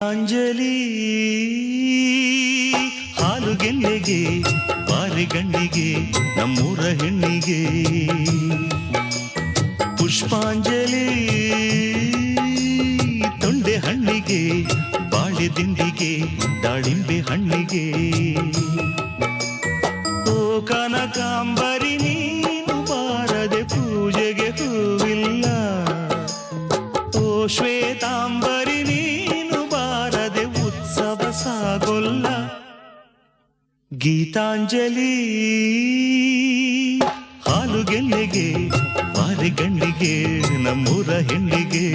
ಅಂಜಲಿ ಹಾಲುಗೆಲ್ಲೆಗೆ ಬಾರಿಗಣ್ಣಿಗೆ ನಮ್ಮೂರ ಹೆಣ್ಣಿಗೆ ಪುಷ್ಪಾಂಜಲಿ ತೊಂಡೆ ಹಣ್ಣಿಗೆ ಬಾಳೆ ದಿಂಡಿಗೆ ದಾಳಿಂಬೆ ಹಣ್ಣಿಗೆ ಓ ಕನಕಾಂಬರಿ ನೀನು ಬಾರದೆ ಪೂಜೆಗೆ ಹೂವಿಲ್ಲ ಓ ಶ್ವೇತಾಂಬರಿ ಸಾಗೊಲ್ಲ ಗೀತಾಂಜಲಿ ಹಾಲುಗೆಲ್ಲೆಗೆ ಬಾರಿಗಣ್ಣಿಗೆ ನಮ್ಮೂರ ಹೆಣ್ಣಿಗೆ